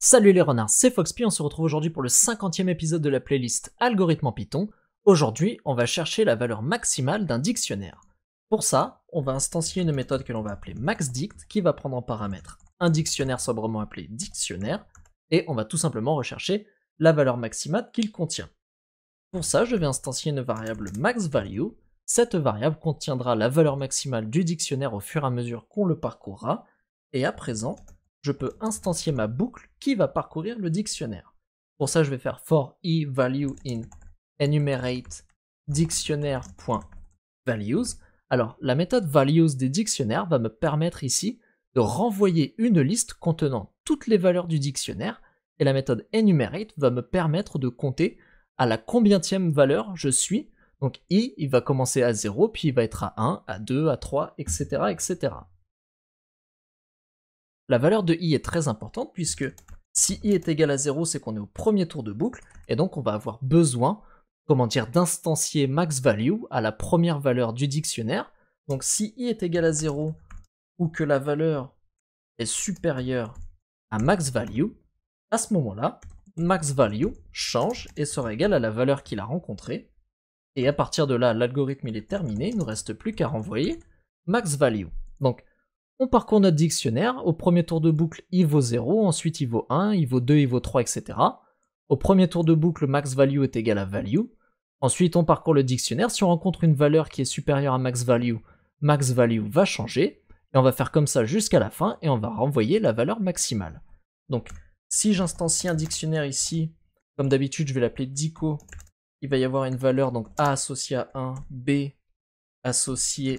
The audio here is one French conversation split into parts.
Salut les renards, c'est Foxpy, on se retrouve aujourd'hui pour le 50e épisode de la playlist Algorithme en Python. Aujourd'hui, on va chercher la valeur maximale d'un dictionnaire. Pour ça, on va instancier une méthode que l'on va appeler maxDict, qui va prendre en paramètre un dictionnaire sobrement appelé dictionnaire, et on va tout simplement rechercher la valeur maximale qu'il contient. Pour ça, je vais instancier une variable maxValue. Cette variable contiendra la valeur maximale du dictionnaire au fur et à mesure qu'on le parcourra, et à présent, je peux instancier ma boucle qui va parcourir le dictionnaire. Pour ça, je vais faire for i value in enumerate dictionnaire.values. Alors, la méthode values des dictionnaires va me permettre ici de renvoyer une liste contenant toutes les valeurs du dictionnaire, et la méthode enumerate va me permettre de compter à la combientième valeur je suis. Donc i, il va commencer à 0, puis il va être à 1, à 2, à 3, etc. etc. La valeur de i est très importante puisque si i est égal à 0, c'est qu'on est au premier tour de boucle, et donc on va avoir besoin, d'instancier maxValue à la première valeur du dictionnaire. Donc si i est égal à 0 ou que la valeur est supérieure à maxValue, à ce moment-là, maxValue change et sera égal à la valeur qu'il a rencontrée. Et à partir de là, l'algorithme il est terminé, il ne nous reste plus qu'à renvoyer maxValue. Donc on parcourt notre dictionnaire, au premier tour de boucle, il vaut 0, ensuite il vaut 1, il vaut 2, il vaut 3, etc. Au premier tour de boucle, maxValue est égal à value. Ensuite, on parcourt le dictionnaire, si on rencontre une valeur qui est supérieure à maxValue va changer, et on va faire comme ça jusqu'à la fin, et on va renvoyer la valeur maximale. Donc, si j'instancie un dictionnaire ici, comme d'habitude, je vais l'appeler dico, il va y avoir une valeur, donc A associé à 1, B associé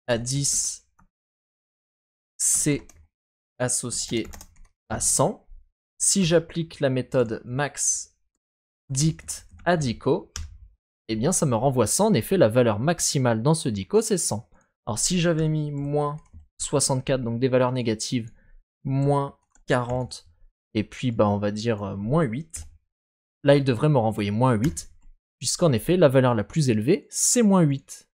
à 10, C associé à 100. Si j'applique la méthode maxDict à dico, eh bien ça me renvoie 100. En effet, la valeur maximale dans ce dico, c'est 100. Alors si j'avais mis moins 64, donc des valeurs négatives, moins 40, et puis on va dire moins 8, là il devrait me renvoyer moins 8, puisqu'en effet, la valeur la plus élevée, c'est moins 8.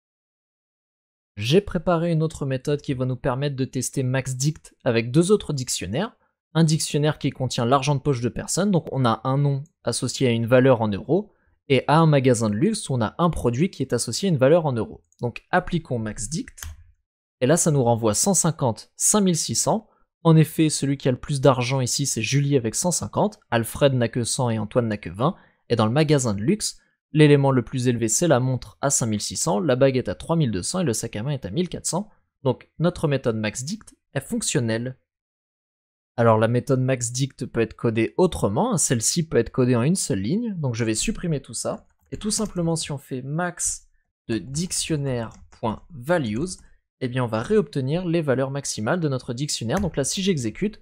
J'ai préparé une autre méthode qui va nous permettre de tester maxDict avec deux autres dictionnaires. Un dictionnaire qui contient l'argent de poche de personnes, donc on a un nom associé à une valeur en euros, et à un magasin de luxe où on a un produit qui est associé à une valeur en euros. Donc appliquons maxDict, et là ça nous renvoie 150, 5600. En effet, celui qui a le plus d'argent ici, c'est Julie avec 150, Alfred n'a que 100 et Antoine n'a que 20, et dans le magasin de luxe, l'élément le plus élevé, c'est la montre à 5600, la bague est à 3200 et le sac à main est à 1400. Donc notre méthode maxDict est fonctionnelle. Alors la méthode maxDict peut être codée autrement, celle-ci peut être codée en une seule ligne, donc je vais supprimer tout ça. Et tout simplement, si on fait max de dictionnaire.values, eh bien on va réobtenir les valeurs maximales de notre dictionnaire. Donc là, si j'exécute,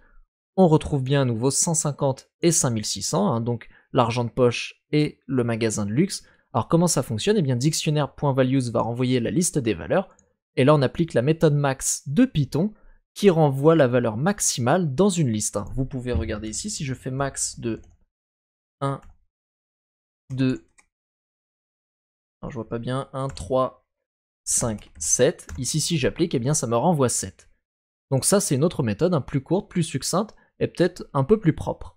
on retrouve bien à nouveau 150 et 5600, donc l'argent de poche et le magasin de luxe. Alors comment ça fonctionne? Eh bien dictionnaire.values va renvoyer la liste des valeurs, et là on applique la méthode max de Python qui renvoie la valeur maximale dans une liste. Vous pouvez regarder ici, si je fais max de 1, 2, alors je vois pas bien, 1, 3, 5, 7, ici si j'applique, eh bien ça me renvoie 7. Donc ça c'est une autre méthode, plus courte, plus succincte, et peut-être un peu plus propre.